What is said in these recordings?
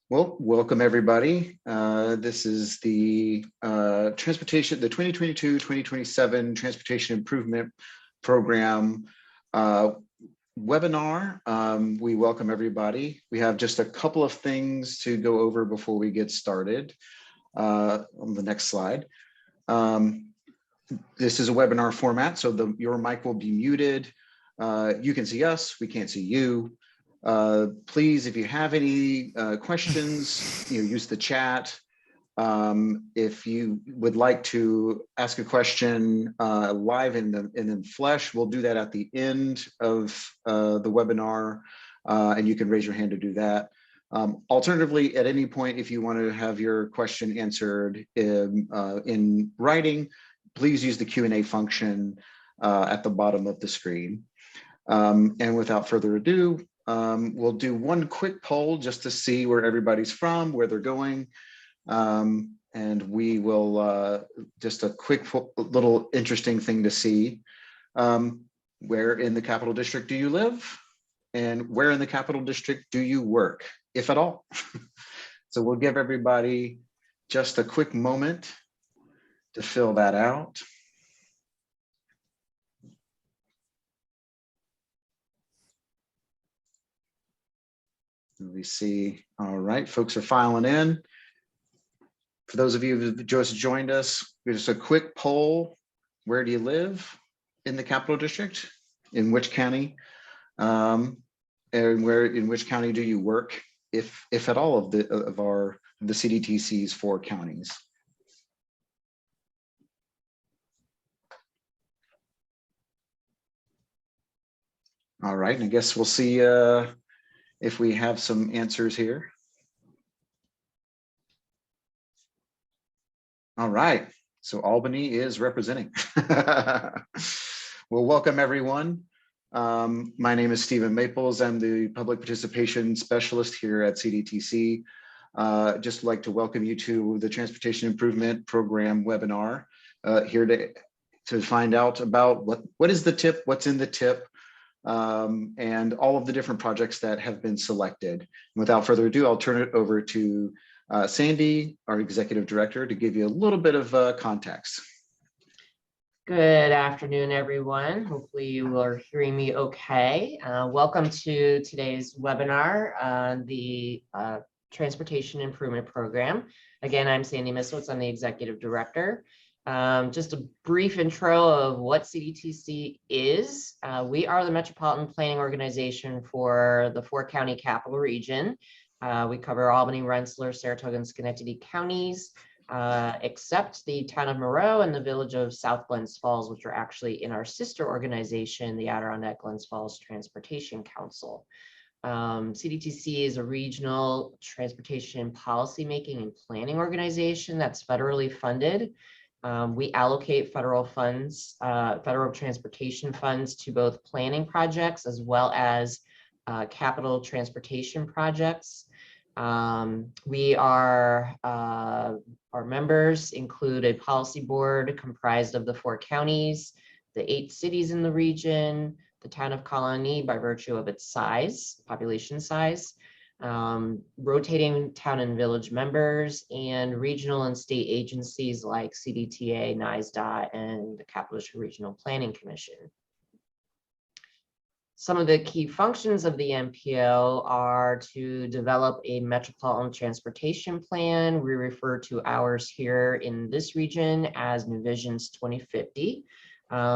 Well, welcome everybody. This is the the 2022-2027 Transportation Improvement Program webinar. We welcome everybody. We have just a couple of things to go over before we get started. On the next slide. This is a webinar format, so your mic will be muted. You can see us, we can't see you. Please, if you have any questions, use the chat. If you would like to ask a question live in the flesh, we'll do that at the end of the webinar, and you can raise your hand to do that. Alternatively, at any point, if you want to have your question answered in writing, please use the Q&A function at the bottom of the screen. And without further ado, we'll do one quick poll just to see where everybody's from, where they're going. And we will, just a quick little interesting thing to see. Where in the Capital District do you live? And where in the Capital District do you work, if at all? So we'll give everybody just a quick moment to fill that out. We see, all right, folks are filing in. For those of you who just joined us, just a quick poll. Where do you live in the Capital District? In which county? And in which county do you work, if at all, of the CDTC's 4 counties? All right, and I guess we'll see if we have some answers here. All right, so Albany is representing. Well, welcome everyone. My name is Stephen Maples. I'm the Public Participation Specialist here at CDTC. Just like to welcome you to the Transportation Improvement Program webinar, here to find out about what is the TIP, what's in the TIP, and all of the different projects that have been selected. Without further ado, I'll turn it over to Sandy, our Executive Director, to give you a little bit of context. Good afternoon, everyone. Hopefully you are hearing me okay. Welcome to today's webinar on the Transportation Improvement Program. Again, I'm Sandy Misowitz. I'm the Executive Director. Just a brief intro of what CDTC is. We are the Metropolitan Planning Organization for the 4-county capital region. We cover Albany, Rensselaer, Saratoga, and Schenectady counties, except the town of Moreau and the village of South Glens Falls, which are actually in our sister organization, the Adirondack Glens Falls Transportation Council. CDTC is a regional transportation policymaking and planning organization that's federally funded. We allocate federal funds, federal transportation funds, to both planning projects as well as capital transportation projects. Our members include a policy board comprised of the 4 counties, the 8 cities in the region, the town of Colony by virtue of its size, population size, rotating town and village members, and regional and state agencies like Cdta, NISDOT, and the Capital District Regional Planning Commission. Some of the key functions of the MPO are to develop a metropolitan transportation plan. We refer to ours here in this region as New Visions 2050.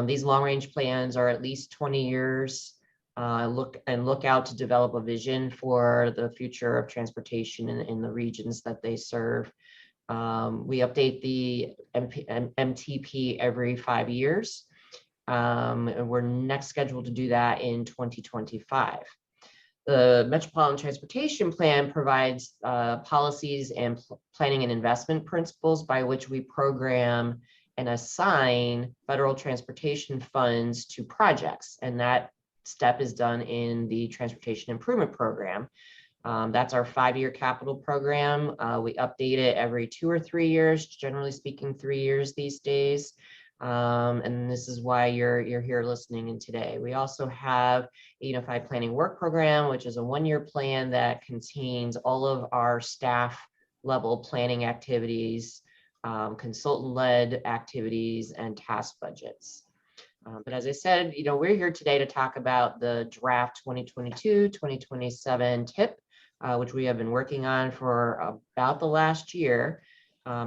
These long-range plans are at least 20 years. Look out to develop a vision for the future of transportation in the regions that they serve. We update the MTP every 5 years. And we're next scheduled to do that in 2025. The Metropolitan Transportation Plan provides policies and planning and investment principles by which we program and assign federal transportation funds to projects. And that step is done in the Transportation Improvement Program. That's our 5-year capital program. We update it every 2 or 3 years, generally speaking 3 years these days. And this is why you're here listening in today. We also have a Unified Planning Work Program, which is a one-year plan that contains all of our staff level planning activities, consultant-led activities, and task budgets. But as I said, we're here today to talk about the draft 2022-2027 TIP, which we have been working on for about the last year.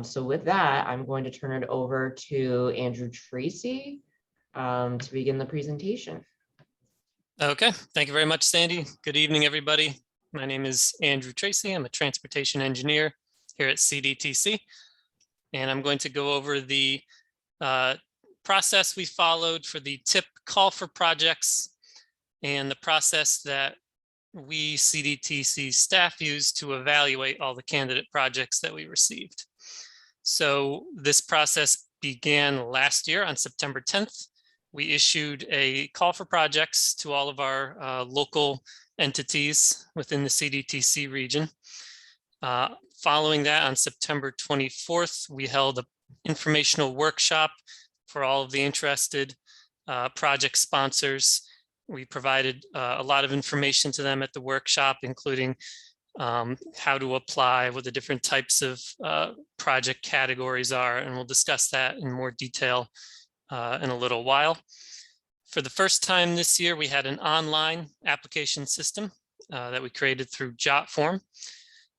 So with that, I'm going to turn it over to Andrew Tracy to begin the presentation. Okay, thank you very much, Sandy. Good evening, everybody. My name is Andrew Tracy. I'm a transportation engineer here at CDTC, and I'm going to go over the process we followed for the TIP call for projects and the process that we CDTC staff used to evaluate all the candidate projects that we received. So this process began last year on September 10th. We issued a call for projects to all of our local entities within the CDTC region. Following that, on September 24th, we held an informational workshop for all of the interested project sponsors. We provided a lot of information to them at the workshop, including how to apply, what the different types of project categories are, and we'll discuss that in more detail in a little while. For the first time this year, we had an online application system that we created through JotForm.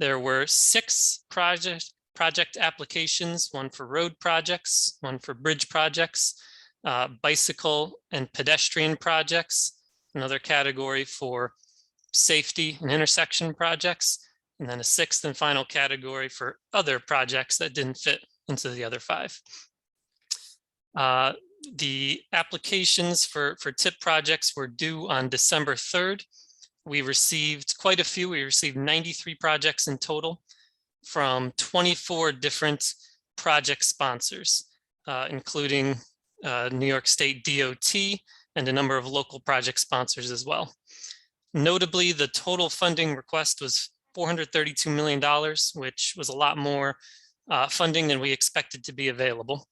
There were 6 project applications, one for road projects, one for bridge projects, bicycle and pedestrian projects, another category for safety and intersection projects, and then a 6th and final category for other projects that didn't fit into the other 5. The applications for TIP projects were due on December 3rd. We received quite a few. We received 93 projects in total from 24 different project sponsors, including New York State DOT and a number of local project sponsors as well. Notably, the total funding request was $432 million, which was a lot more funding than we expected to be available.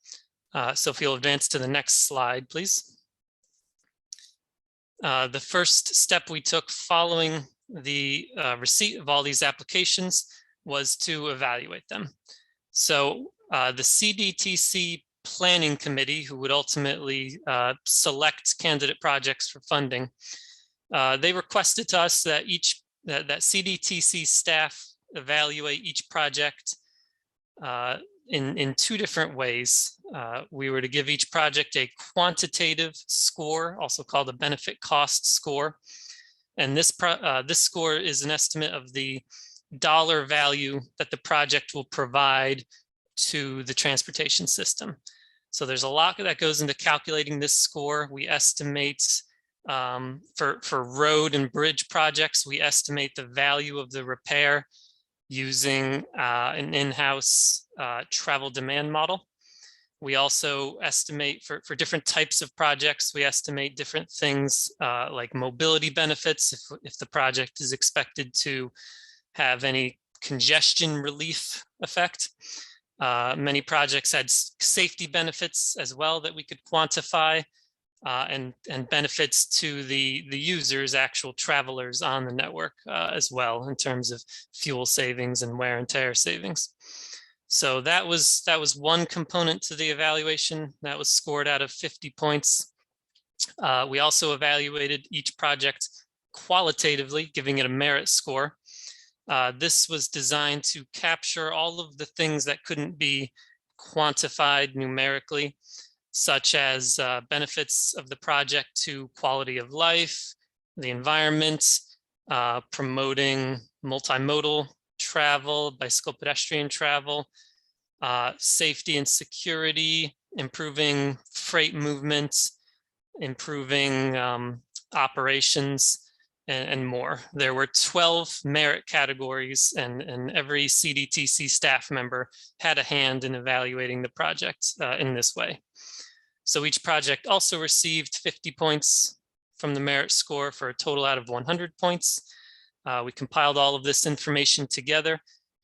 So if you'll advance to the next slide, please. The first step we took following the receipt of all these applications was to evaluate them. So the CDTC Planning Committee, who would ultimately select candidate projects for funding, they requested to us that that CDTC staff evaluate each project in 2 different ways. We were to give each project a quantitative score, also called a benefit cost score. And this score is an estimate of the dollar value that the project will provide to the transportation system. So there's a lot that goes into calculating this score. We estimate for road and bridge projects, we estimate the value of the repair using an in-house travel demand model. We also estimate for different types of projects, we estimate different things like mobility benefits if the project is expected to have any congestion relief effect. Many projects had safety benefits as well that we could quantify, and benefits to the users, actual travelers on the network as well, in terms of fuel savings and wear and tear savings. So that was one component to the evaluation that was scored out of 50 points. We also evaluated each project qualitatively, giving it a merit score. This was designed to capture all of the things that couldn't be quantified numerically, such as benefits of the project to quality of life, the environment, promoting multimodal travel, bicycle pedestrian travel, safety and security, improving freight movements, improving operations, and more. There were 12 merit categories, and every CDTC staff member had a hand in evaluating the project in this way. So each project also received 50 points from the merit score for a total out of 100 points. We compiled all of this information together,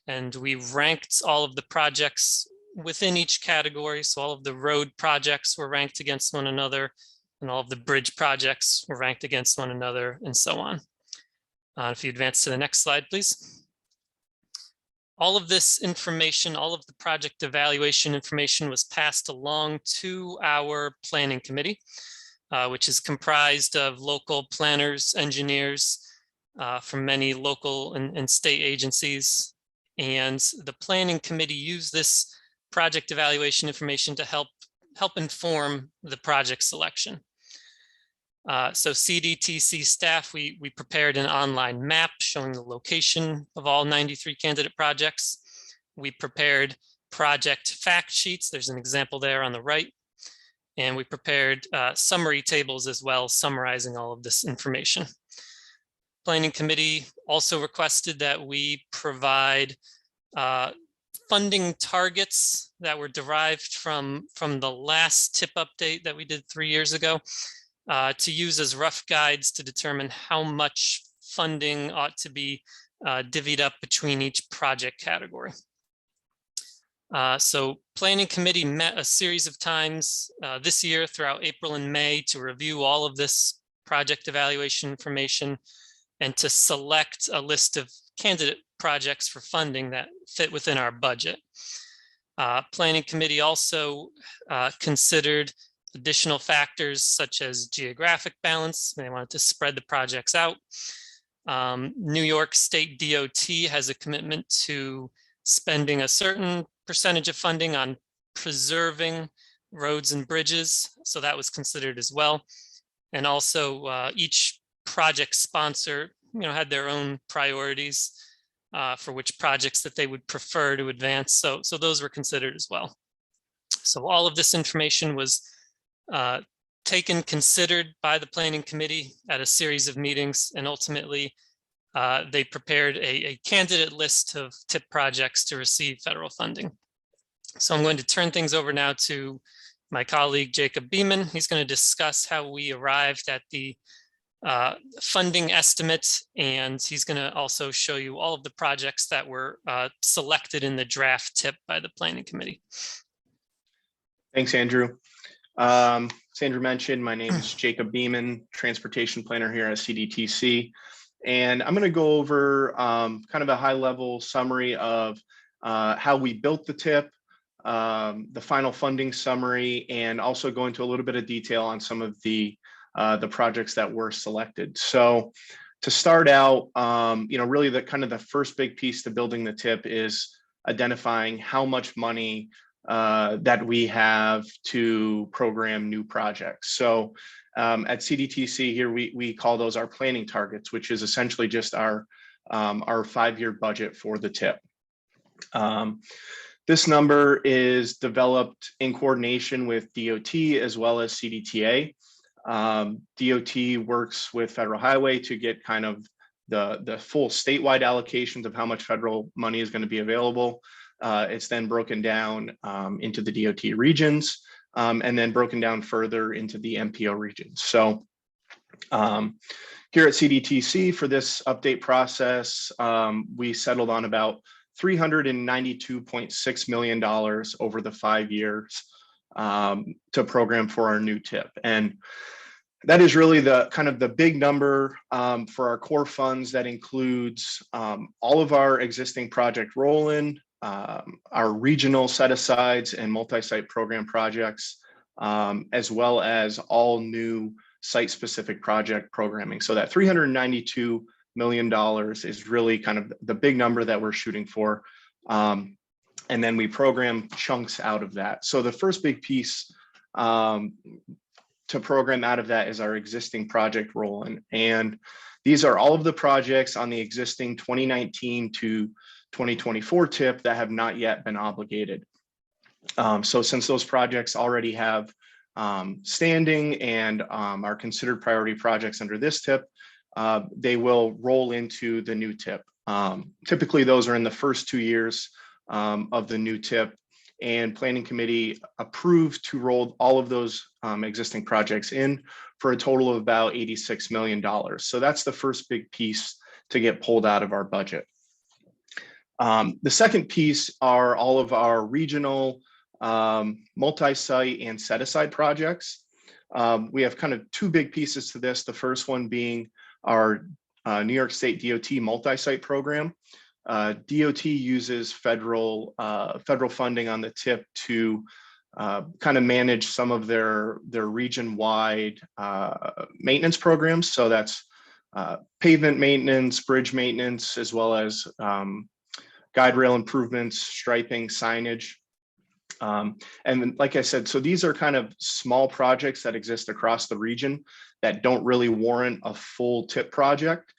and we ranked all of the projects within each category. So all of the road projects were ranked against one another, and all of the bridge projects were ranked against one another, and so on. If you advance to the next slide, please. All of this information, all of the project evaluation information was passed along to our planning committee, which is comprised of local planners, engineers from many local and state agencies. And the planning committee used this project evaluation information to help inform the project selection. So CDTC staff, we prepared an online map showing the location of all 93 candidate projects. We prepared project fact sheets. There's an example there on the right. And we prepared summary tables as well, summarizing all of this information. Planning committee also requested that we provide funding targets that were derived from the last TIP update that we did 3 years ago, to use as rough guides to determine how much funding ought to be divvied up between each project category. So planning committee met a series of times this year throughout April and May to review all of this project evaluation information and to select a list of candidate projects for funding that fit within our budget. Planning committee also considered additional factors such as geographic balance. They wanted to spread the projects out. New York State DOT has a commitment to spending a certain percentage of funding on preserving roads and bridges. So that was considered as well. And also each project sponsor, had their own priorities for which projects that they would prefer to advance. So those were considered as well. So all of this information was considered by the planning committee at a series of meetings, and ultimately they prepared a candidate list of TIP projects to receive federal funding. So I'm going to turn things over now to my colleague, Jacob Beeman. He's going to discuss how we arrived at the funding estimate, and he's going to also show you all of the projects that were selected in the draft TIP by the planning committee. Thanks, Andrew. As Andrew mentioned, my name is Jacob Beeman, transportation planner here at CDTC. And I'm going to go over kind of a high-level summary of how we built the TIP, the final funding summary, and also go into a little bit of detail on some of the projects that were selected. So to start out, really the first big piece to building the TIP is identifying how much money that we have to program new projects. So at CDTC here, we call those our planning targets, which is essentially just our 5-year budget for the TIP. This number is developed in coordination with DOT as well as Cdta. DOT works with Federal Highway to get kind of the full statewide allocations of how much federal money is going to be available. It's then broken down into the DOT regions, and then broken down further into the MPO regions. So here at CDTC for this update process, we settled on about $392.6 million over the 5 years to program for our new TIP. And that is really the kind of the big number for our core funds. That includes all of our existing project roll-in, our regional set-asides and multi-site program projects, as well as all new site-specific project programming. So that $392 million is really kind of the big number that we're shooting for. And then we program chunks out of that. So the first big piece to program out of that is our existing project roll-in. And these are all of the projects on the existing 2019 to 2024 TIP that have not yet been obligated. So since those projects already have standing and are considered priority projects under this TIP, they will roll into the new TIP. Typically, those are in the first 2 years of the new TIP, and Planning Committee approved to roll all of those existing projects in for a total of about $86 million. So that's the first big piece to get pulled out of our budget. The second piece are all of our regional multi-site and set-aside projects. We have kind of two big pieces to this. The first one being our New York State DOT multi-site program. DOT uses federal funding on the tip to kind of manage some of their region-wide maintenance programs. So that's pavement maintenance, bridge maintenance, as well as guide rail improvements, striping, signage. And like I said, so these are kind of small projects that exist across the region that don't really warrant a full tip project.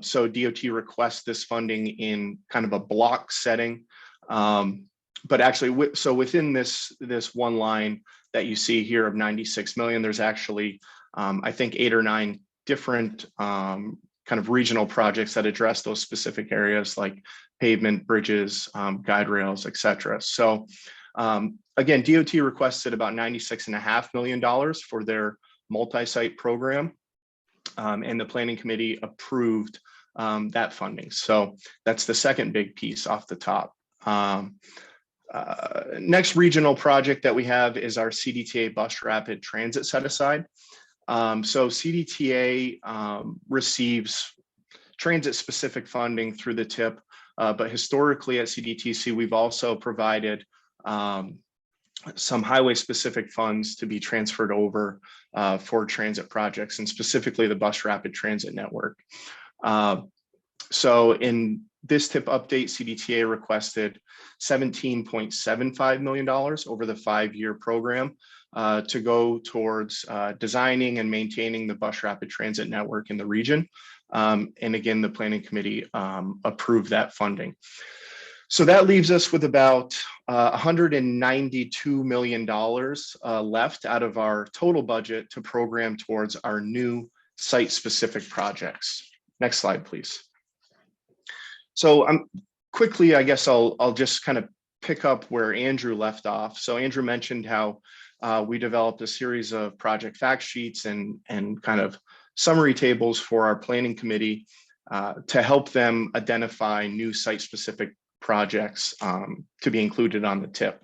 So DOT requests this funding in kind of a block setting. But actually, so within this one line that you see here of 96 million, there's actually, I think, 8 or 9 different kind of regional projects that address those specific areas like pavement, bridges, guide rails, et cetera. So again, DOT requested about $96.5 million for their multi-site program. And the planning committee approved that funding. So that's the second big piece off the top. Next regional project that we have is our CDTA bus rapid transit set aside. So CDTA receives transit specific funding through the TIP, but historically at CDTC, we've also provided some highway specific funds to be transferred over for transit projects, and specifically the bus rapid transit network. So in this TIP update, CDTA requested $17.75 million over the 5-year program to go towards designing and maintaining the bus rapid transit network in the region. And again, the planning committee approved that funding. So that leaves us with about $192 million left out of our total budget to program towards our new site-specific projects. Next slide, please. So quickly, I guess I'll just kind of pick up where Andrew left off. So Andrew mentioned how we developed a series of project fact sheets and kind of summary tables for our planning committee to help them identify new site-specific projects to be included on the TIP.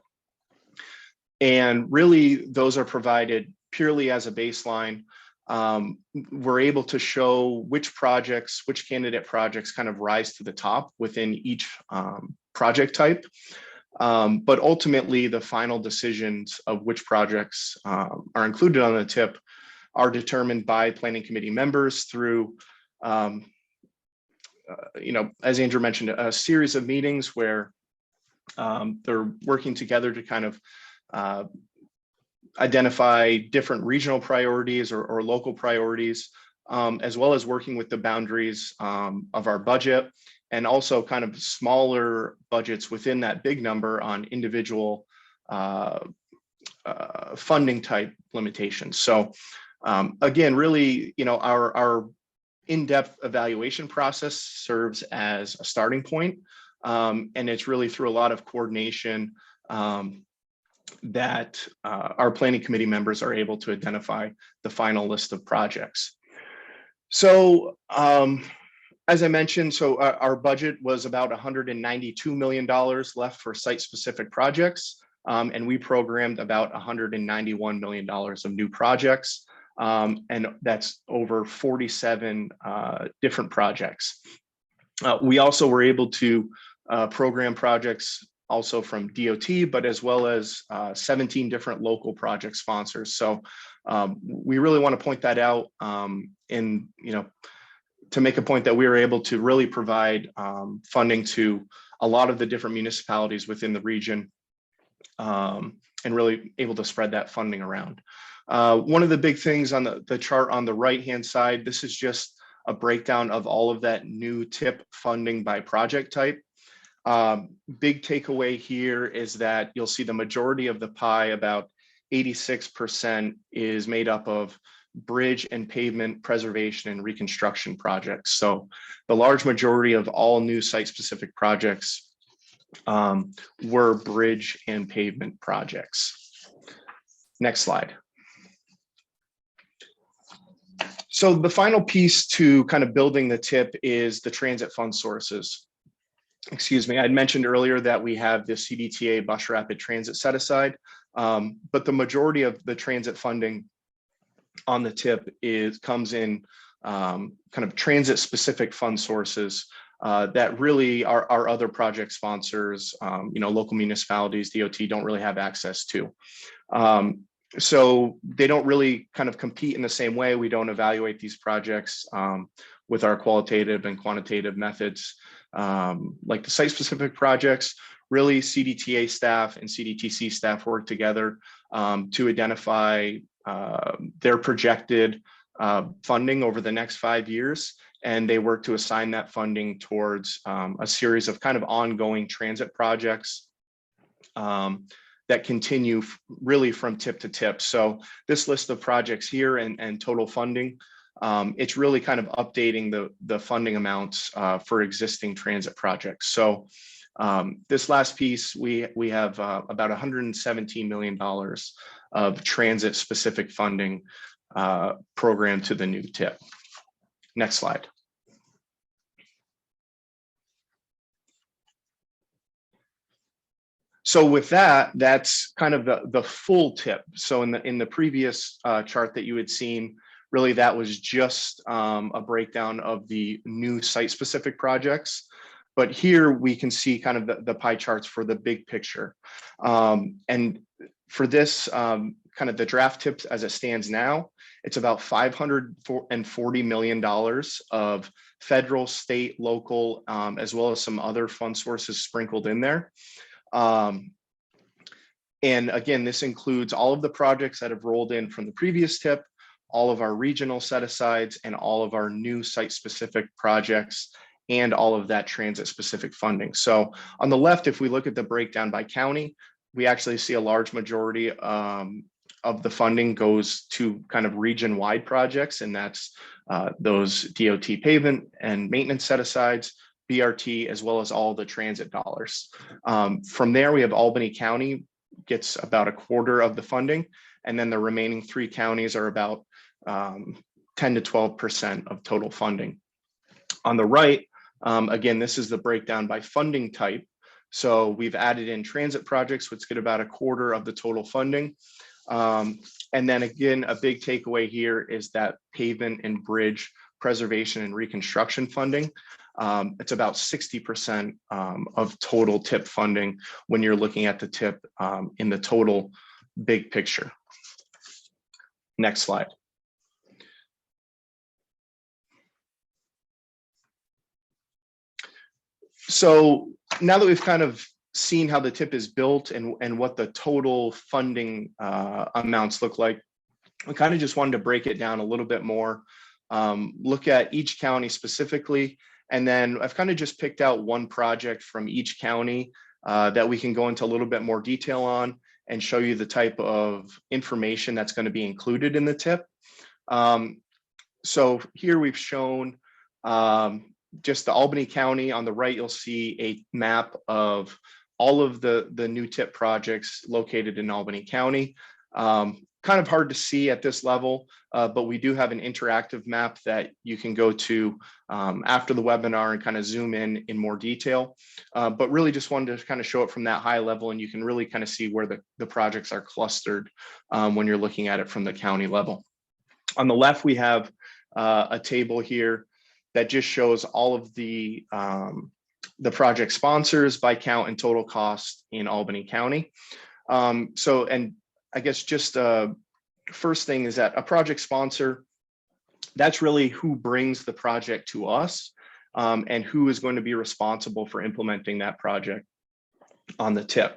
And really, those are provided purely as a baseline. We're able to show which candidate projects kind of rise to the top within each project type. But ultimately, the final decisions of which projects are included on the TIP are determined by planning committee members through as Andrew mentioned, a series of meetings where they're working together to kind of identify different regional priorities or local priorities, as well as working with the boundaries of our budget, and also kind of smaller budgets within that big number on individual funding type limitations. So again, really, our in-depth evaluation process serves as a starting point. And it's really through a lot of coordination that our planning committee members are able to identify the final list of projects. So as I mentioned, so our budget was about $192 million left for site-specific projects. And we programmed about $191 million of new projects. And that's over 47 different projects. We also were able to program projects also from DOT, but as well as 17 different local project sponsors. So we really want to point that out to make a point that we were able to really provide funding to a lot of the different municipalities within the region and really able to spread that funding around. One of the big things on the chart on the right-hand side, this is just a breakdown of all of that new TIP funding by project type. Big takeaway here is that you'll see the majority of the pie, about 86%, is made up of bridge and pavement preservation and reconstruction projects. So the large majority of all new site-specific projects were bridge and pavement projects. Next slide. So the final piece to kind of building the TIP is the transit fund sources. excuse me, I'd mentioned earlier that we have the CDTA bus rapid transit set aside, but the majority of the transit funding on the tip comes in kind of transit specific fund sources that really our other project sponsors, local municipalities, DOT don't really have access to. So they don't really kind of compete in the same way. We don't evaluate these projects with our qualitative and quantitative methods like the site specific projects. Really, CDTA staff and CDTC staff work together to identify their projected funding over the next 5 years, and they work to assign that funding towards a series of kind of ongoing transit projects that continue really from tip to tip. So this list of projects here and total funding, it's really kind of updating the funding amounts for existing transit projects. So this last piece, we have about $117 million of transit specific funding programmed to the new tip. Next slide. So with that, that's kind of the full tip. So in the previous chart that you had seen, really that was just a breakdown of the new site specific projects. But here we can see kind of the pie charts for the big picture. And for this kind of the draft tips as it stands now, it's about $540 million of federal, state, local, as well as some other fund sources sprinkled in there. And again, this includes all of the projects that have rolled in from the previous tip, all of our regional set-asides, and all of our new site-specific projects, and all of that transit-specific funding. So on the left, if we look at the breakdown by county, we actually see a large majority of the funding goes to kind of region-wide projects, and that's those DOT pavement and maintenance set-asides, BRT, as well as all the transit dollars. From there, we have Albany County gets about a quarter of the funding, and then the remaining 3 counties are about 10 to 12% of total funding. On the right, again, this is the breakdown by funding type. So we've added in transit projects, which get about a quarter of the total funding. And then again, a big takeaway here is that pavement and bridge preservation and reconstruction funding. It's about 60% of total TIP funding when you're looking at the TIP in the total big picture. Next slide. So now that we've kind of seen how the TIP is built and what the total funding amounts look like, I kind of just wanted to break it down a little bit more, look at each county specifically, and then I've kind of just picked out one project from each county that we can go into a little bit more detail on and show you the type of information that's going to be included in the TIP. So here we've shown just the Albany County. On the right, you'll see a map of all of the new TIP projects located in Albany County. Kind of hard to see at this level, but we do have an interactive map that you can go to after the webinar and kind of zoom in more detail. But really just wanted to kind of show it from that high level, and you can really kind of see where the projects are clustered when you're looking at it from the county level. On the left, we have a table here that just shows all of the project sponsors by count and total cost in Albany County. And I guess just first thing is that a project sponsor, that's really who brings the project to us and who is going to be responsible for implementing that project on the TIP.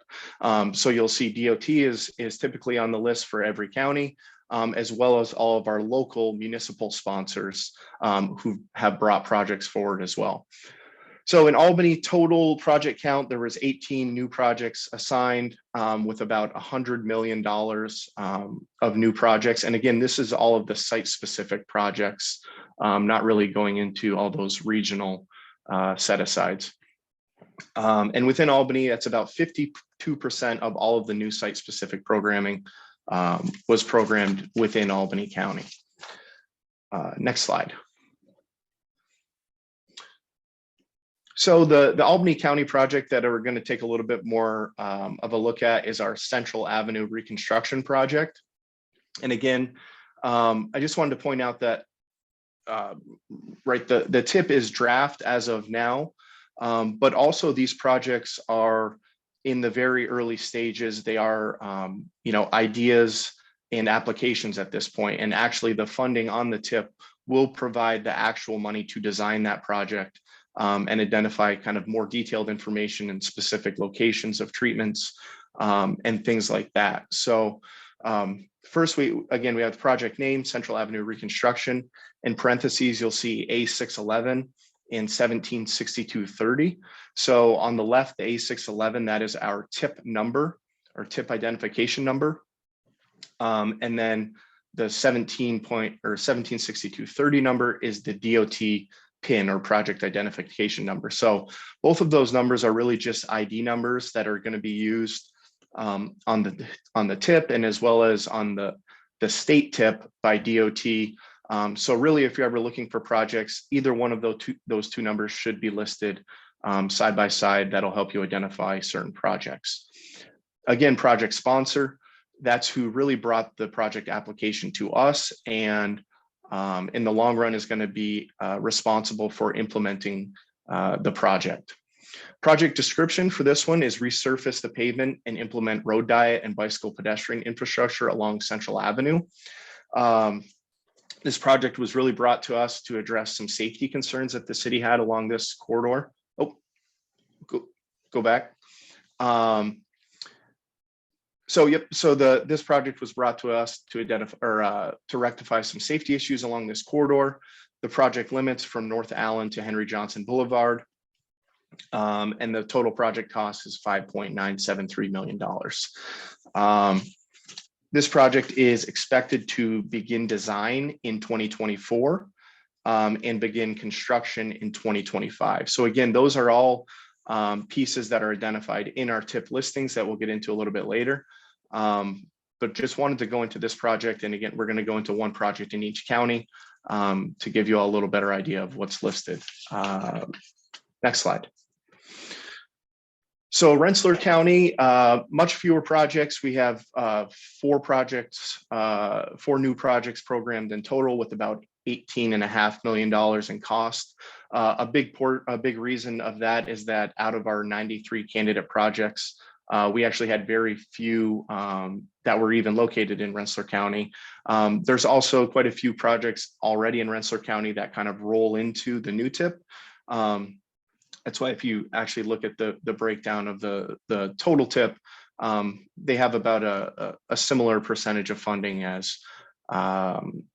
So you'll see DOT is typically on the list for every county, as well as all of our local municipal sponsors who have brought projects forward as well. So in Albany, total project count, there was 18 new projects assigned with about $100 million of new projects. And again, this is all of the site-specific projects, not really going into all those regional set-asides. And within Albany, that's about 52% of all of the new site-specific programming was programmed within Albany County. Next slide. So the Albany County project that we're going to take a little bit more of a look at is our Central Avenue Reconstruction project. And again, I just wanted to point out that right, the tip is draft as of now, but also these projects are in the very early stages. They are, you know, ideas and applications at this point, and actually the funding on the tip will provide the actual money to design that project and identify kind of more detailed information and specific locations of treatments and things like that. So first, we have the project name, Central Avenue Reconstruction. In parentheses, you'll see A611 and 176230. So on the left, the A611, that is our tip number, our tip identification number. And then the 176230 number is the DOT PIN or project identification number. So both of those numbers are really just ID numbers that are going to be used on the tip and as well as on the state tip by DOT. So really, if you're ever looking for projects, either one of those two numbers should be listed side by side. That'll help you identify certain projects. Again, project sponsor, that's who really brought the project application to us, and in the long run is going to be responsible for implementing the project. Project description for this one is resurface the pavement and implement road diet and bicycle pedestrian infrastructure along Central Avenue. This project was really brought to us to address some safety concerns that the city had along this corridor. Oh, go back. This project was brought to us to identify or to rectify some safety issues along this corridor. The project limits from North Allen to Henry Johnson Boulevard. And the total project cost is $5.973 million. This project is expected to begin design in 2024 and begin construction in 2025. So again, those are all pieces that are identified in our tip listings that we'll get into a little bit later. But just wanted to go into this project. And again, we're going to go into one project in each county to give you all a little better idea of what's listed. Next slide. So Rensselaer County, much fewer projects. We have four new projects programmed in total with about $18.5 million in cost. A big reason of that is that out of our 93 candidate projects, we actually had very few that were even located in Rensselaer County. There's also quite a few projects already in Rensselaer County that kind of roll into the new tip. That's why if you actually look at the breakdown of the total tip, they have about a similar percentage of funding as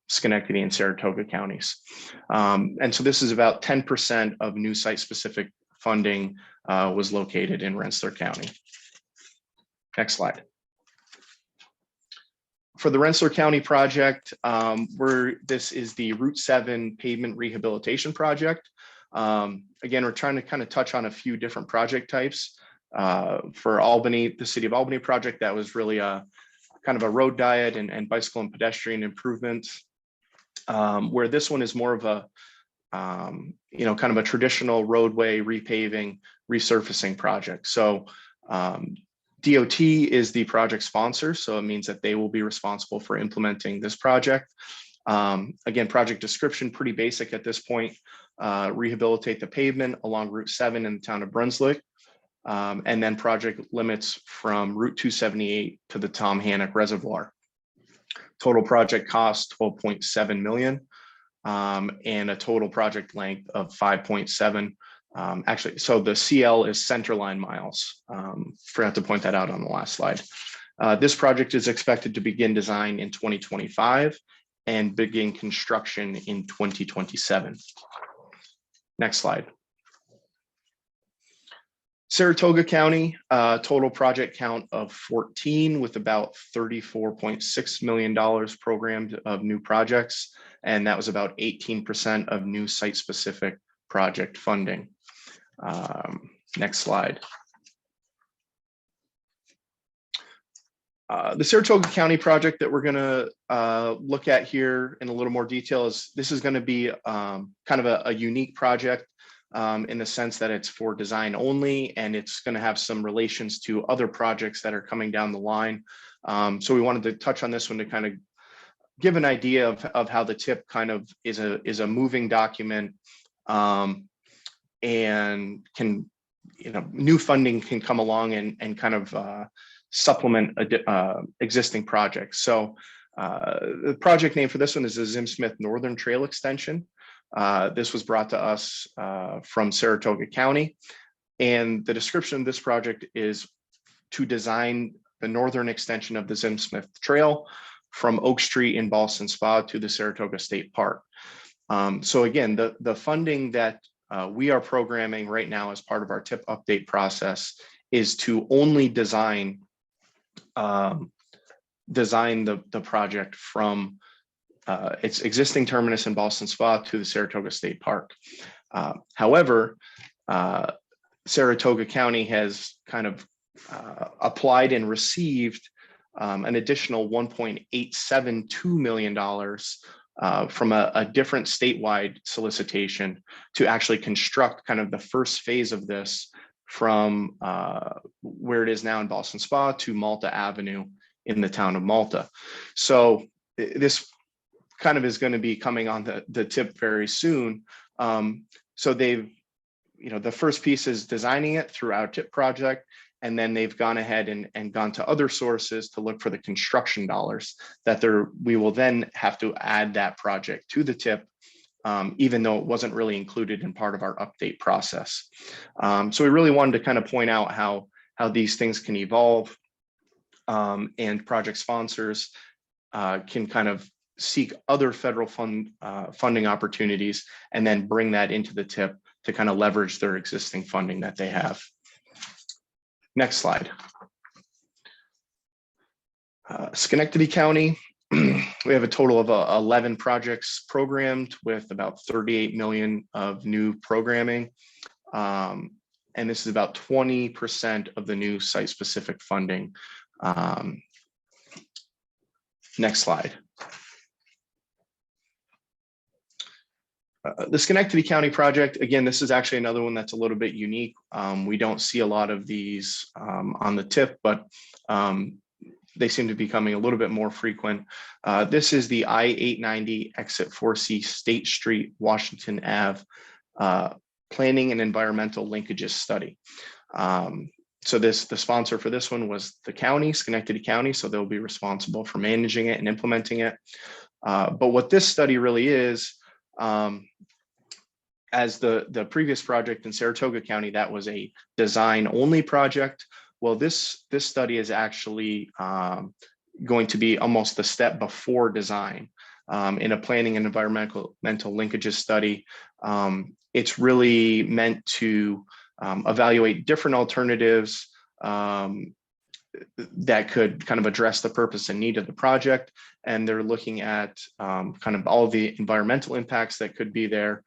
Schenectady and Saratoga counties. And so this is about 10% of new site-specific funding was located in Rensselaer County. Next slide. For the Rensselaer County project, this is the Route 7 pavement rehabilitation project. Again, we're trying to kind of touch on a few different project types. For Albany, the City of Albany project, that was really a kind of a road diet and bicycle and pedestrian improvements, where this one is more of a, kind of a traditional roadway repaving, resurfacing project. So DOT is the project sponsor, so it means that they will be responsible for implementing this project. Again, project description, pretty basic at this point. Rehabilitate the pavement along Route 7 in the town of Brunswick. And then project limits from Route 278 to the Tom Hannock Reservoir. Total project cost $12.7 million and a total project length of 5.7. Actually, so the CL is centerline miles. Forgot to point that out on the last slide. This project is expected to begin design in 2025 and begin construction in 2027. Next slide. Saratoga County, total project count of 14 with about $34.6 million programmed of new projects. And that was about 18% of new site-specific project funding. Next slide. The Saratoga County project that we're going to look at here in a little more detail is this is going to be kind of a unique project. in the sense that it's for design only, and it's going to have some relations to other projects that are coming down the line. So we wanted to touch on this one to kind of give an idea of how the tip kind of is a moving document, and can, new funding can come along and kind of supplement existing projects. So the project name for this one is the Zim Smith Northern Trail Extension. This was brought to us from Saratoga County, and the description of this project is to design the northern extension of the Zim Smith Trail from Oak Street in Ballston Spa to the Saratoga State Park. So again, the funding that we are programming right now as part of our TIP update process is to only design the project from its existing terminus in Ballston Spa to the Saratoga State Park. However, Saratoga County has kind of applied and received an additional $1.872 million from a different statewide solicitation to actually construct kind of the first phase of this from where it is now in Ballston Spa to Malta Avenue in the town of Malta. So this kind of is going to be coming on the tip very soon. So they've, the first piece is designing it through our TIP project, and then they've gone ahead and gone to other sources to look for the construction dollars that we will then have to add that project to the TIP, even though it wasn't really included in part of our update process. So we really wanted to kind of point out how these things can evolve, and project sponsors can kind of seek other federal funding opportunities and then bring that into the TIP to kind of leverage their existing funding that they have. Next slide. Schenectady County, we have a total of 11 projects programmed with about 38 million of new programming. And this is about 20% of the new site-specific funding. Next slide. The Schenectady County project, again, this is actually another one that's a little bit unique. We don't see a lot of these on the TIP, but they seem to be becoming a little bit more frequent. This is the I-890 exit 4C State Street, Washington Ave planning and environmental linkages study. So the sponsor for this one was the county, Schenectady County, so they'll be responsible for managing it and implementing it. But what this study really is, as the previous project in Saratoga County, that was a design only project. Well, this study is actually going to be almost the step before design in a planning and environmental linkages study. It's really meant to evaluate different alternatives that could kind of address the purpose and need of the project. And they're looking at kind of all the environmental impacts that could be there,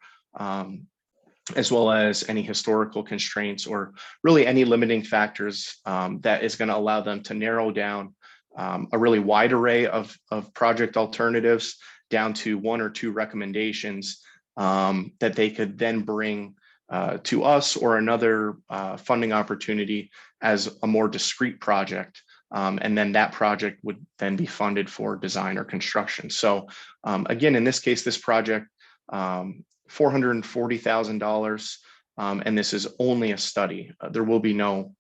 as well as any historical constraints or really any limiting factors that is going to allow them to narrow down a really wide array of project alternatives down to one or two recommendations that they could then bring to us or another funding opportunity as a more discrete project. And then that project would then be funded for design or construction. So again, in this case, this project, $440,000, and this is only a study. There will be no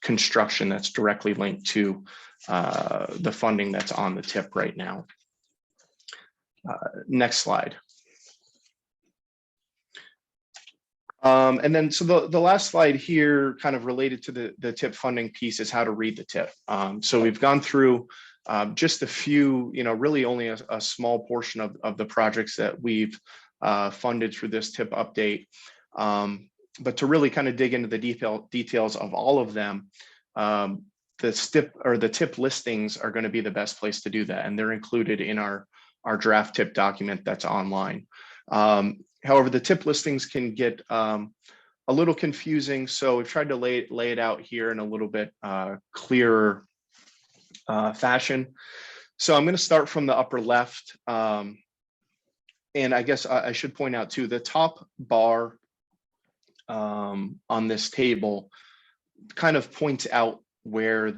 construction that's directly linked to the funding that's on the TIP right now. Next slide. And then, so the last slide here kind of related to the TIP funding piece is how to read the TIP. So we've gone through just a few, really only a small portion of the projects that we've funded through this TIP update. But to really kind of dig into the details of all of them, the TIP listings are going to be the best place to do that. And they're included in our draft TIP document that's online. However, the TIP listings can get a little confusing. So we've tried to lay it out here in a little bit clearer fashion. So I'm going to start from the upper left. And I guess I should point out too, the top bar on this table kind of points out where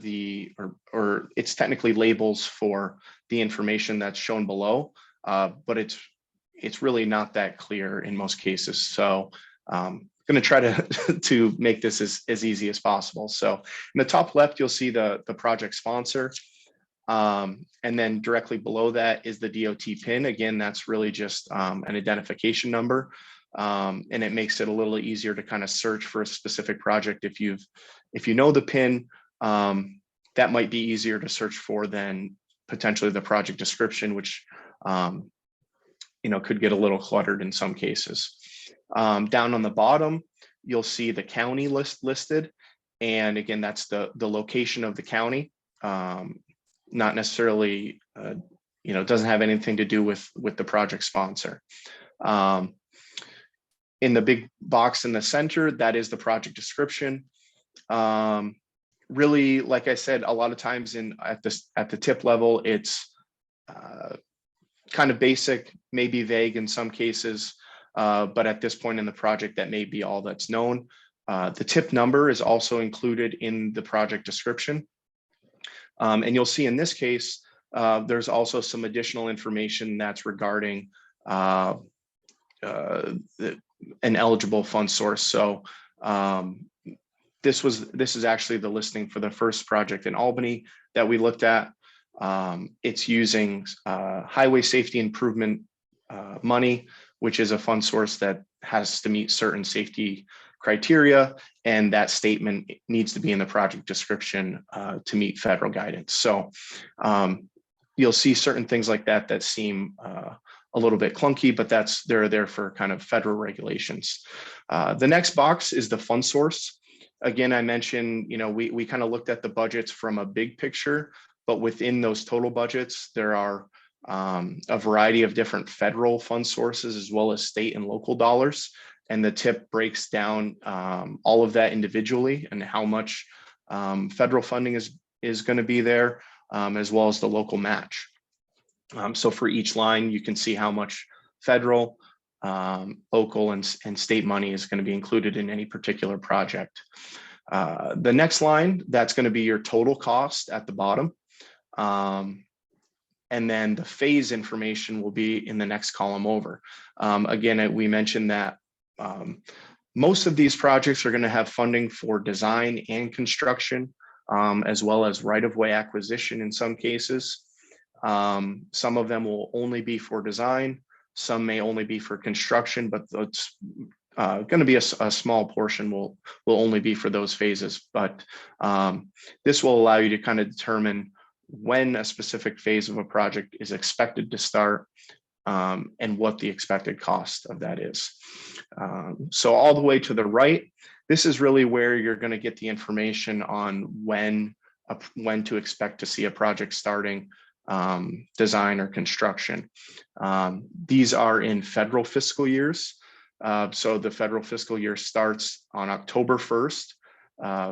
or it's technically labels for the information that's shown below, but it's really not that clear in most cases. So I'm going to try to make this as easy as possible. So in the top left, you'll see the project sponsor. And then directly below that is the DOT PIN. Again, that's really just an identification number. And it makes it a little easier to kind of search for a specific project. If you know the PIN, that might be easier to search for than potentially the project description, which could get a little cluttered in some cases. Down on the bottom, you'll see the county listed. And again, that's the location of the county. Not necessarily, doesn't have anything to do with the project sponsor. In the big box in the center, that is the project description. Really, like I said, a lot of times at the tip level, it's kind of basic, maybe vague in some cases, but at this point in the project, that may be all that's known. The tip number is also included in the project description. And you'll see in this case, there's also some additional information that's regarding an eligible fund source. So this is actually the listing for the first project in Albany that we looked at. It's using highway safety improvement money, which is a fund source that has to meet certain safety criteria, and that statement needs to be in the project description to meet federal guidance. So you'll see certain things like that seem a little bit clunky, but they're there for kind of federal regulations. The next box is the fund source. Again, I mentioned, we kind of looked at the budgets from a big picture, but within those total budgets, there are a variety of different federal fund sources as well as state and local dollars. And the tip breaks down all of that individually and how much federal funding is going to be there, as well as the local match. So for each line, you can see how much federal, local, and state money is going to be included in any particular project. The next line, that's going to be your total cost at the bottom. And then the phase information will be in the next column over. Again, we mentioned that most of these projects are going to have funding for design and construction, as well as right-of-way acquisition in some cases. Some of them will only be for design. Some may only be for construction, but it's going to be a small portion will only be for those phases. But this will allow you to kind of determine when a specific phase of a project is expected to start, and what the expected cost of that is. So all the way to the right, this is really where you're going to get the information on when to expect to see a project starting, design or construction. These are in federal fiscal years. So the federal fiscal year starts on October 1st.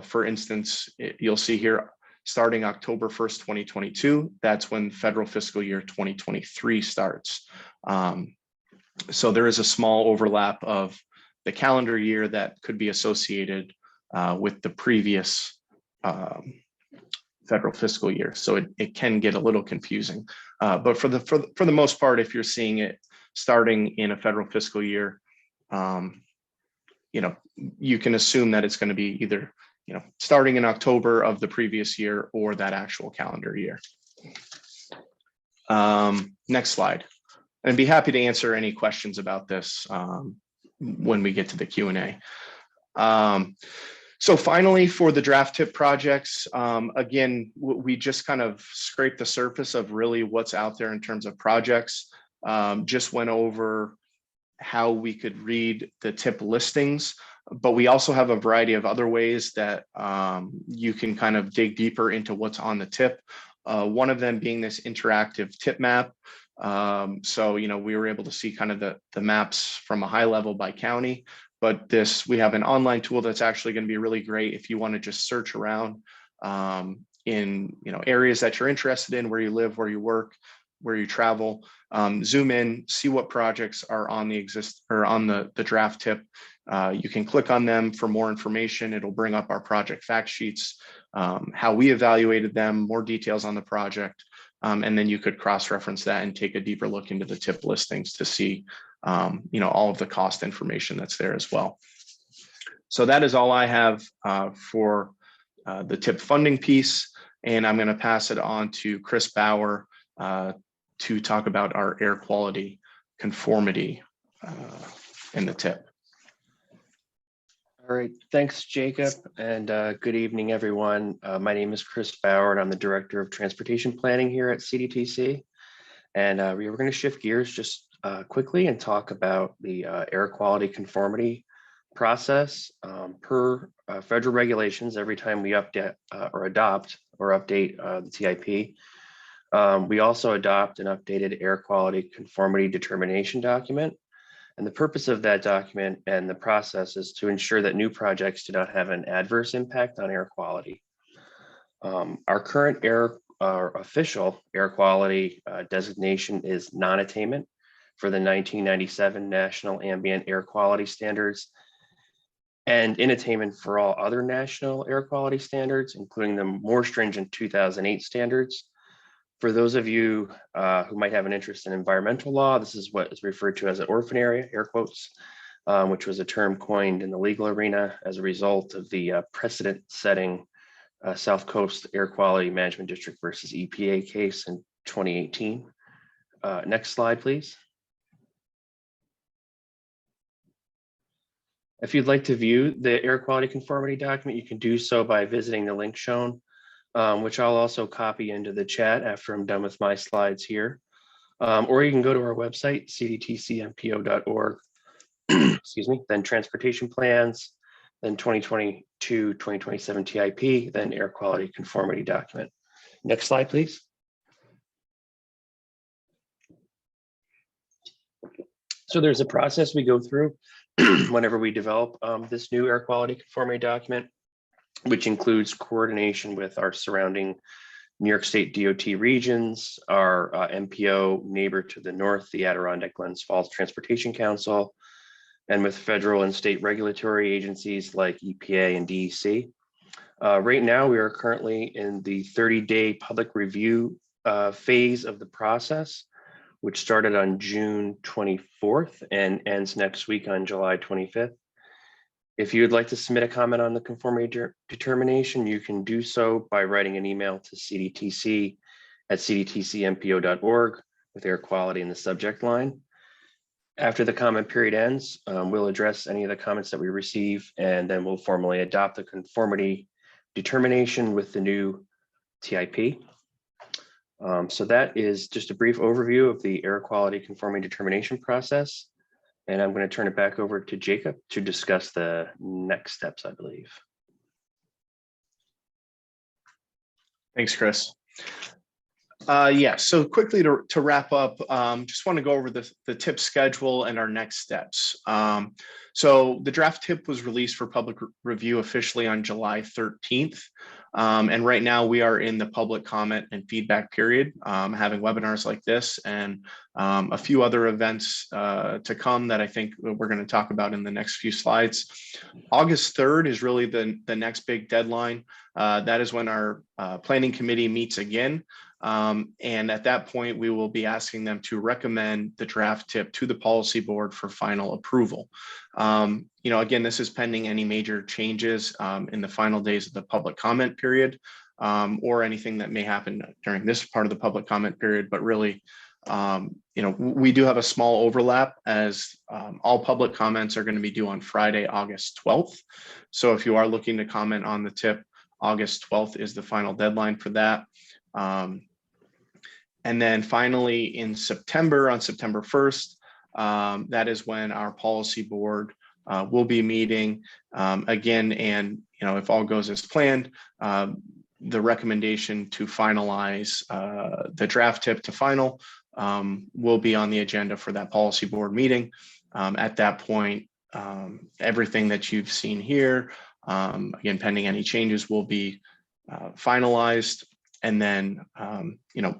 For instance, you'll see here, starting October 1st, 2022, that's when federal fiscal year 2023 starts. So there is a small overlap of the calendar year that could be associated with the previous federal fiscal year. So it can get a little confusing. But for the most part, if you're seeing it starting in a federal fiscal year, you can assume that it's going to be either starting in October of the previous year or that actual calendar year. Next slide. And be happy to answer any questions about this when we get to the Q&A. So finally, for the draft tip projects, again, we just kind of scraped the surface of really what's out there in terms of projects. Just went over how we could read the tip listings, but we also have a variety of other ways that you can kind of dig deeper into what's on the tip. One of them being this interactive tip map. So, we were able to see kind of the maps from a high level by county, but we have an online tool that's actually going to be really great if you want to just search around in, areas that you're interested in, where you live, where you work. where you travel, zoom in, see what projects are on the draft tip. You can click on them for more information. It'll bring up our project fact sheets, how we evaluated them, more details on the project. And then you could cross-reference that and take a deeper look into the tip listings to see, all of the cost information that's there as well. So that is all I have for the tip funding piece. And I'm going to pass it on to Chris Bauer to talk about our air quality conformity in the tip. All right, thanks, Jacob, and good evening, everyone. My name is Chris Bauer, and I'm the Director of Transportation Planning here at CDTC. And we're going to shift gears just quickly and talk about the air quality conformity process. Per federal regulations, every time we update or adopt or update the TIP, we also adopt an updated air quality conformity determination document. And the purpose of that document and the process is to ensure that new projects do not have an adverse impact on air quality. Our current official air quality designation is non-attainment for the 1997 National Ambient Air Quality Standards, and in attainment for all other national air quality standards, including the more stringent 2008 standards. For those of you who might have an interest in environmental law, this is what is referred to as an orphan area, air quotes, which was a term coined in the legal arena as a result of the precedent-setting South Coast Air Quality Management District versus EPA case in 2018. Next slide, please. If you'd like to view the air quality conformity document, you can do so by visiting the link shown, which I'll also copy into the chat after I'm done with my slides here. Or you can go to our website, cdtcmpo.org, excuse me, then transportation plans, then 2022-2027 TIP, then air quality conformity document. Next slide, please. So there's a process we go through whenever we develop this new air quality conformity document, which includes coordination with our surrounding New York State DOT regions, our MPO neighbor to the north, the Adirondack Glens Falls Transportation Council, and with federal and state regulatory agencies like EPA and DEC. Right now, we are currently in the 30-day public review phase of the process, which started on June 24th and ends next week on July 25th. If you would like to submit a comment on the conformity determination, you can do so by writing an email to cdtc@cdtcmpo.org with air quality in the subject line. After the comment period ends, we'll address any of the comments that we receive, and then we'll formally adopt the conformity determination with the new TIP. So that is just a brief overview of the air quality conformity determination process. And I'm going to turn it back over to Jacob to discuss the next steps, I believe. Thanks, Chris. Yeah, so quickly to wrap up, just want to go over the tip schedule and our next steps. So the draft tip was released for public review officially on July 13th. And right now we are in the public comment and feedback period, having webinars like this and a few other events to come that I think we're going to talk about in the next few slides. August 3rd is really the next big deadline. That is when our planning committee meets again. And at that point, we will be asking them to recommend the draft tip to the policy board for final approval. Again, this is pending any major changes in the final days of the public comment period or anything that may happen during this part of the public comment period. But really, we do have a small overlap as all public comments are going to be due on Friday, August 12th. So if you are looking to comment on the tip, August 12th is the final deadline for that. And then finally in September, on September 1st, that is when our policy board will be meeting again. And, if all goes as planned, the recommendation to finalize the draft tip to final will be on the agenda for that policy board meeting. At that point, everything that you've seen here, again, pending any changes, will be finalized. and then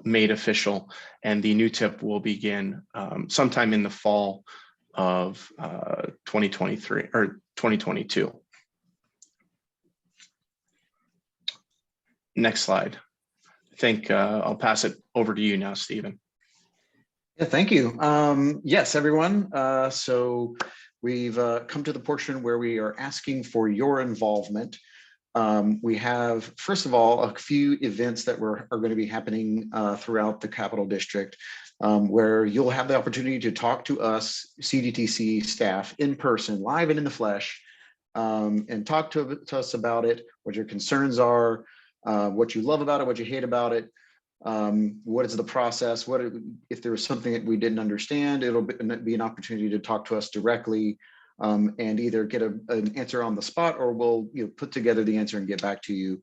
made official. And the new tip will begin sometime in the fall of 2023 or 2022. Next slide. I think I'll pass it over to you now, Stephen. Yeah, thank you. Yes, everyone. So we've come to the portion where we are asking for your involvement. We have, first of all, a few events that are going to be happening throughout the Capital District, where you'll have the opportunity to talk to us, CDTC staff, in person, live and in the flesh, and talk to us about it, what your concerns are, what you love about it, what you hate about it, what is the process, if there was something that we didn't understand, it'll be an opportunity to talk to us directly, and either get an answer on the spot, or we'll put together the answer and get back to you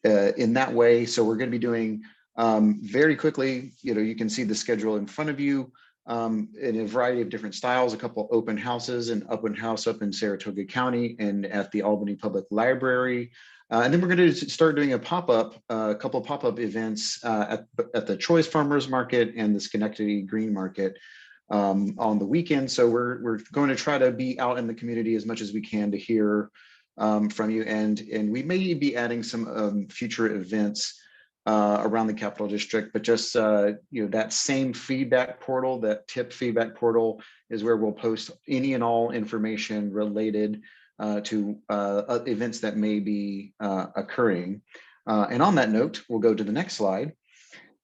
in that way. So we're going to be doing very quickly, you can see the schedule in front of you, in a variety of different styles, a couple open houses, an open house up in Saratoga County and at the Albany Public Library. And then we're going to start doing a couple pop-up events at the Choice Farmers Market and the Schenectady Green Market on the weekend. So we're going to try to be out in the community as much as we can to hear from you. And we may be adding some future events around the Capital District, but just that same feedback portal, that tip feedback portal, is where we'll post any and all information related to events that may be occurring. And on that note, we'll go to the next slide,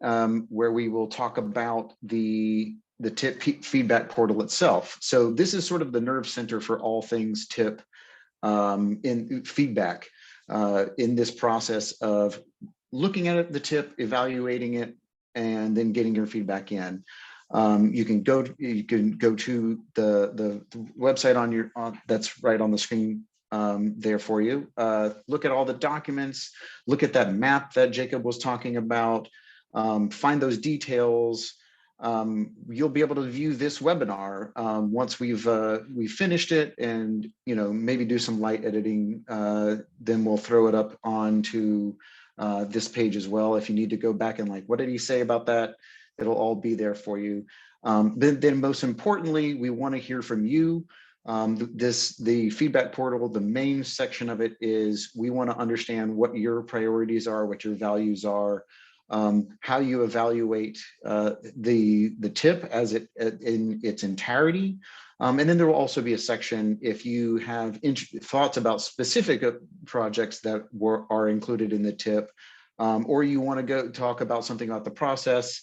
where we will talk about the tip feedback portal itself. So this is sort of the nerve center for all things tip in feedback in this process of looking at the tip, evaluating it, and then getting your feedback in. You can go to the website that's right on the screen there for you. Look at all the documents, look at that map that Jacob was talking about, find those details. You'll be able to view this webinar once we've finished it, and maybe do some light editing. Then we'll throw it up onto this page as well. If you need to go back and what did he say about that? It'll all be there for you. Then most importantly, we want to hear from you. The feedback portal, the main section of it is we want to understand what your priorities are, what your values are, how you evaluate the tip in its entirety. And then there will also be a section if you have thoughts about specific projects that are included in the tip, or you want to go talk about something about the process.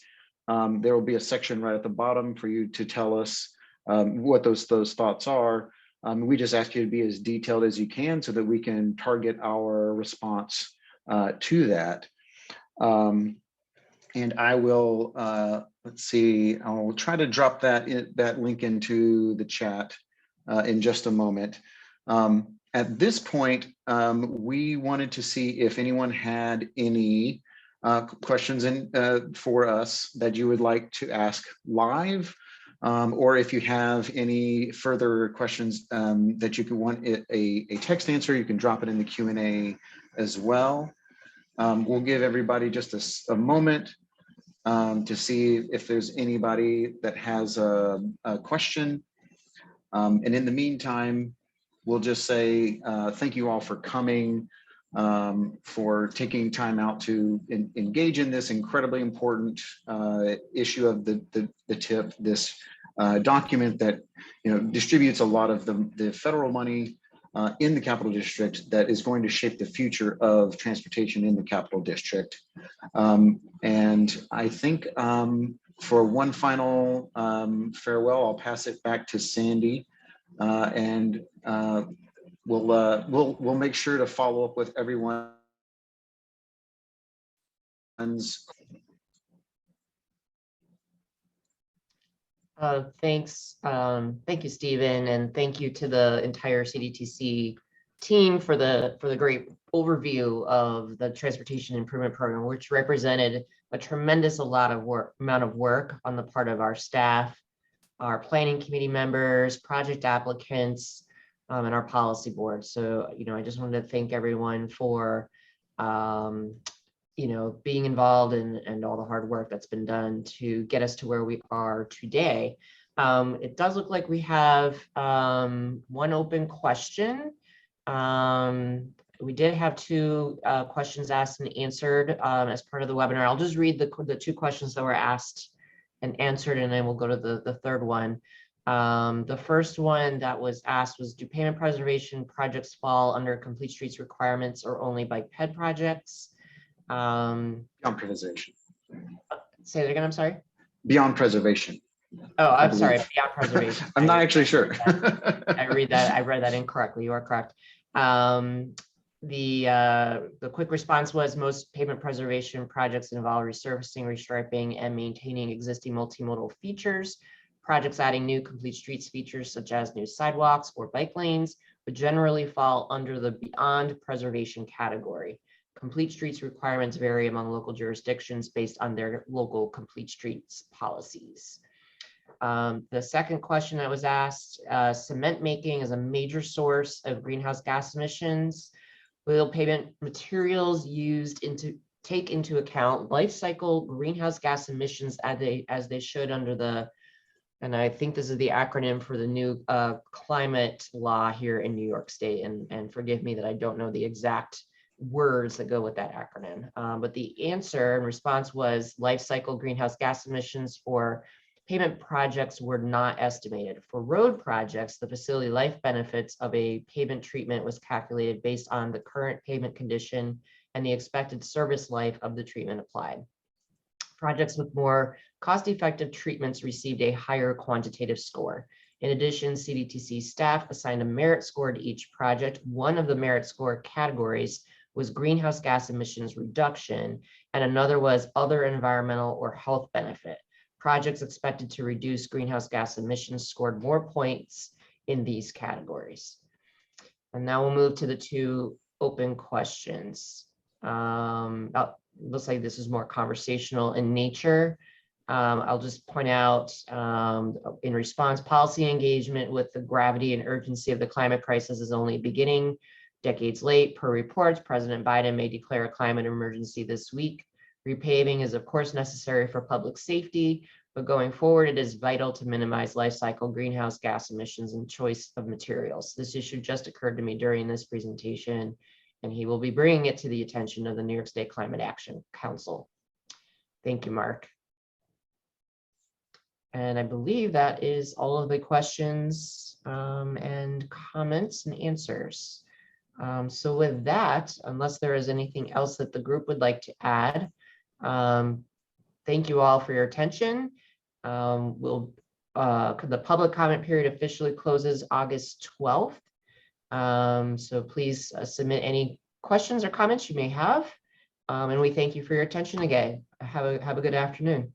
There will be a section right at the bottom for you to tell us what those thoughts are. We just ask you to be as detailed as you can so that we can target our response to that. And I will, let's see, I'll try to drop that link into the chat in just a moment. At this point, we wanted to see if anyone had any questions for us that you would like to ask live, or if you have any further questions that you could want a text answer, you can drop it in the Q&A as well. We'll give everybody just a moment to see if there's anybody that has a question. And in the meantime, we'll just say thank you all for coming, for taking time out to engage in this incredibly important issue of the tip, this document that distributes a lot of the federal money in the Capital District that is going to shape the future of transportation in the Capital District. And I think for one final farewell, I'll pass it back to Sandy, and we'll make sure to follow up with everyone's. Thanks. Thank you, Stephen, and thank you to the entire CDTC team for the great overview of the Transportation Improvement Program, which represented a tremendous amount of work on the part of our staff, our planning committee members, project applicants, and our policy board. So, I just wanted to thank everyone for being involved and all the hard work that's been done to get us to where we are today. It does look like we have one open question. We did have two questions asked and answered as part of the webinar. I'll just read the two questions that were asked and answered, and then we'll go to the third one. The first one that was asked was, do pavement preservation projects fall under complete streets requirements or only bike ped projects? Beyond preservation. Say that again, I'm sorry. Beyond preservation. Oh, I I'm sorry, believe. beyond preservation. I'm not actually sure. I read that incorrectly. You are correct. The quick response was, most pavement preservation projects involve resurfacing, restriping, and maintaining existing multimodal features. Projects adding new complete streets features such as new sidewalks or bike lanes would generally fall under the beyond preservation category. Complete streets requirements vary among local jurisdictions based on their local complete streets policies. The second question that was asked, cement making is a major source of greenhouse gas emissions. Will pavement materials used take into account life cycle greenhouse gas emissions as they should under the, and I think this is the acronym for the new climate law here in New York State, and forgive me that I don't know the exact words that go with that acronym. But the answer and response was, life cycle greenhouse gas emissions for pavement projects were not estimated. For road projects, the facility life benefits of a pavement treatment was calculated based on the current pavement condition and the expected service life of the treatment applied. Projects with more cost-effective treatments received a higher quantitative score. In addition, CDTC staff assigned a merit score to each project. One of the merit score categories was greenhouse gas emissions reduction, and another was other environmental or health benefit. Projects expected to reduce greenhouse gas emissions scored more points in these categories. And now we'll move to the two open questions. Looks like this is more conversational in nature. I'll just point out in response, policy engagement with the gravity and urgency of the climate crisis is only beginning. Decades late, per reports, President Biden may declare a climate emergency this week. Repaving is of course necessary for public safety, but going forward, it is vital to minimize life cycle greenhouse gas emissions and choice of materials. This issue just occurred to me during this presentation, and he will be bringing it to the attention of the New York State Climate Action Council. Thank you, Mark. And I believe that is all of the questions and comments and answers. So with that, unless there is anything else that the group would like to add, thank you all for your attention. The public comment period officially closes August 12th. So please submit any questions or comments you may have. And we thank you for your attention again. Have a good afternoon.